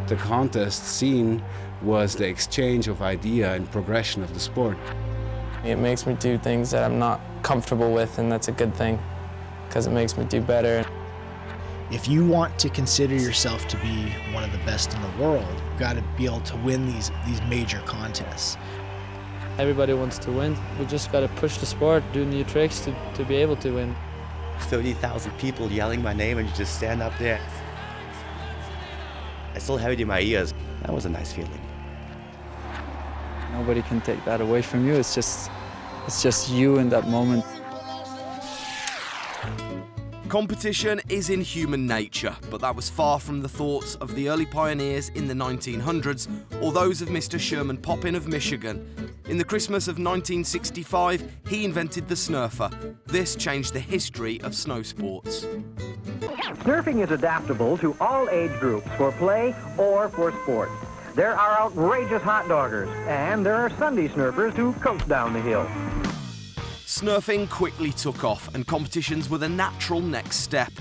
The contest scene was the exchange of idea and progression of the sport. It makes me do things that I'm not comfortable with, and that's a good thing, because it makes me do better. If you want to consider yourself to be one of the best in the world, you've got to be able to win these major contests. Everybody wants to win. We just got to push the sport, do new tricks to be able to win. 30,000 people yelling my name and you just stand up there. I still have it in my ears. That was a nice feeling. Nobody can take that away from you. It's just you in that moment. Competition is in human nature, but that was far from the thoughts of the early pioneers in the 1900s or those of Mr. Sherman Poppin of Michigan. In the Christmas of 1965, he invented the snurfer. This changed the history of snow sports. Snurfing is adaptable to all age groups for play or for sport. There are outrageous hot doggers, and there are Sunday snurfers who coast down the hill. Snurfing quickly took off, and competitions were the natural next step.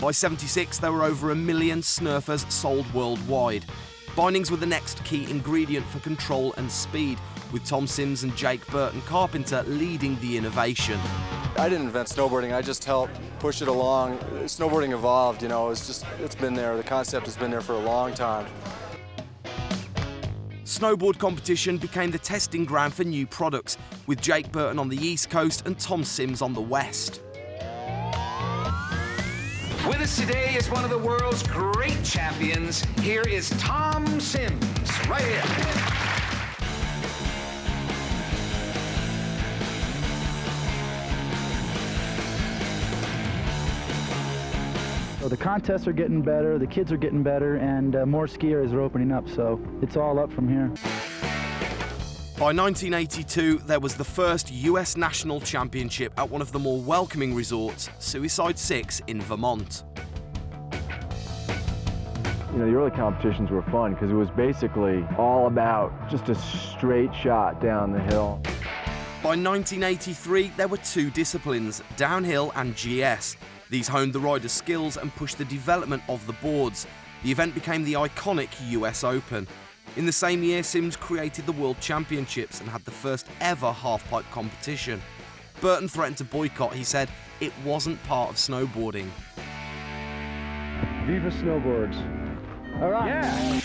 By '76, there were over 1 million snurfers sold worldwide. Bindings were the next key ingredient for control and speed, with Tom Sims and Jake Burton Carpenter leading the innovation. I didn't invent snowboarding, I just helped push it along. Snowboarding evolved, you know, it's been there, the concept has been there for a long time. Snowboard competition became the testing ground for new products, with Jake Burton on the East Coast and Tom Sims on the West. With us today is one of the world's great champions. Here is Tom Sims, right here. So the contests are getting better, the kids are getting better, and more skiers are opening up, so it's all up from here. By 1982, there was the first US National Championship at one of the more welcoming resorts, Suicide Six in Vermont. You know, the early competitions were fun because it was basically all about just a straight shot down the hill. By 1983, there were two disciplines, downhill and GS. These honed the riders' skills and pushed the development of the boards. The event became the iconic US Open. In the same year, Sims created the World Championships and had the first ever half-pipe competition. Burton threatened to boycott. He said it wasn't part of snowboarding. Viva snowboards. All right. Yeah.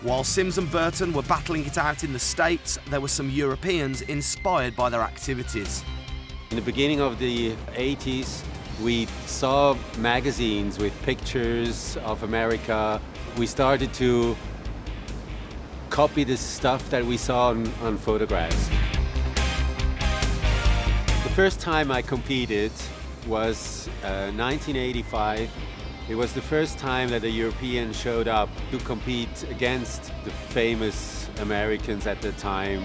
While Sims and Burton were battling it out in the States, there were some Europeans inspired by their activities. In the beginning of the 80s, we saw magazines with pictures of America. We started to copy the stuff that we saw on photographs. The first time I competed was 1985. It was the first time that a European showed up to compete against the famous Americans at the time.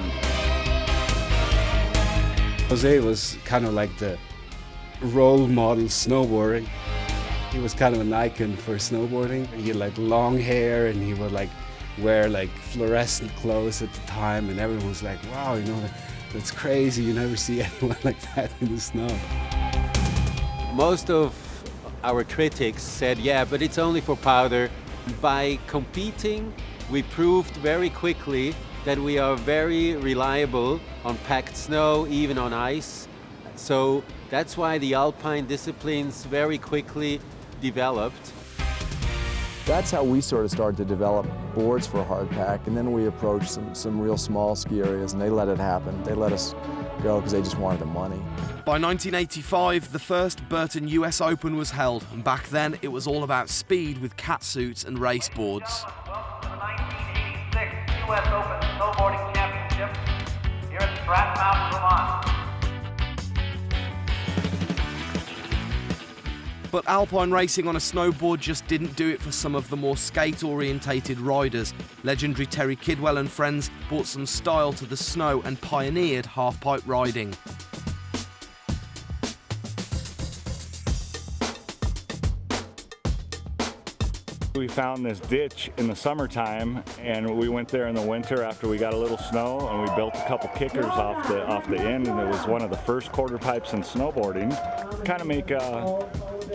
Jose was kind of like the role model snowboarding. He was kind of an icon for snowboarding. He had like long hair and he would like wear like fluorescent clothes at the time, and everyone was like, wow, you know, that's crazy. You never see anyone like that in the snow. Most of our critics said, yeah, but it's only for powder. By competing, we proved very quickly that we are very reliable on packed snow, even on ice. So that's why the alpine disciplines very quickly developed. That's how we sort of started to develop boards for hardpack, and then we approached some real small ski areas, and they let it happen. They let us go because they just wanted the money. By 1985, the first Burton US Open was held, and back then it was all about speed with catsuits and race boards. Welcome to the 1986 US Open Snowboarding Championship here at Stratton Mountain, Vermont. But alpine racing on a snowboard just didn't do it for some of the more skate-orientated riders. Legendary Terje Kidwell and friends brought some style to the snow and pioneered half-pipe riding. We found this ditch in the summertime, and we went there in the winter after we got a little snow, and we built a couple kickers off the end, and it was one of the first quarter pipes in snowboarding. Kind of make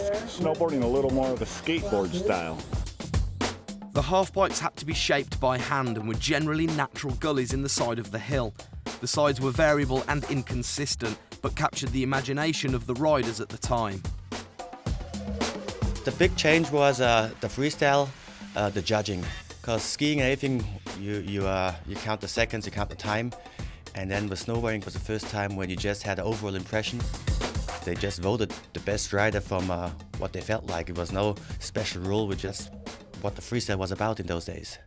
snowboarding a little more of a skateboard style. The halfpipes had to be shaped by hand and were generally natural gullies in the side of the hill. The sides were variable and inconsistent, but captured the imagination of the riders at the time. The big change was the freestyle, the judging. Because skiing and everything, you count the seconds, you count the time. And then with snowboarding was the first time when you just had an overall impression. They just voted the best rider from what they felt like. It was no special rule, with just what the freestyle was about in those days.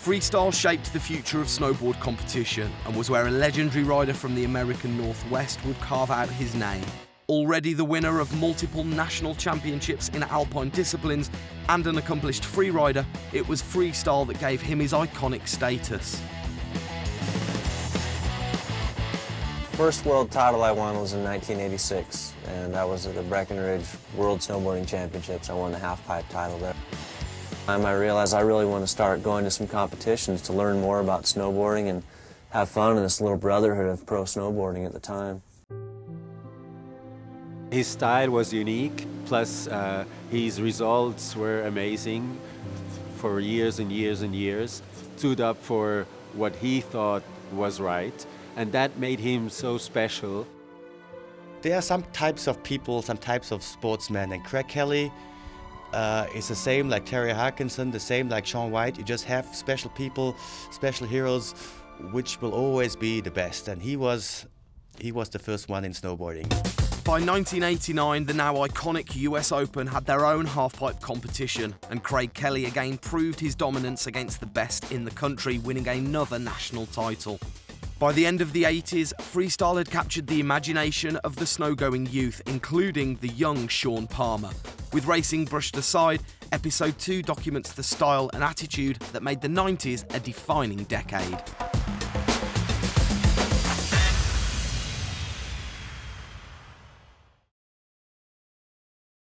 Freestyle shaped the future of snowboard competition and was where a legendary rider from the American Northwest would carve out his name. Already the winner of multiple national championships in alpine disciplines and an accomplished freerider, it was freestyle that gave him his iconic status. First world title I won was in 1986, and that was at the Breckenridge World Snowboarding Championships. I won the half-pipe title there. I realized I really want to start going to some competitions to learn more about snowboarding and have fun in this little brotherhood of pro snowboarding at the time. His style was unique, plus his results were amazing for years and years and years. Stood up for what he thought was right, and that made him so special. There are some types of people, some types of sportsmen, and Craig Kelly is the same like Terje Haakonsen, the same like Shaun. You just have special people, special heroes, which will always be the best, and he was the first one in snowboarding. By 1989, the now iconic US Open had their own halfpipe competition, and Craig Kelly again proved his dominance against the best in the country, winning another national title. By the end of the 80s, freestyle had captured the imagination of the snow-going youth, including the young Shaun Palmer. With racing brushed aside, Episode 2 documents the style and attitude that made the 90s a defining decade.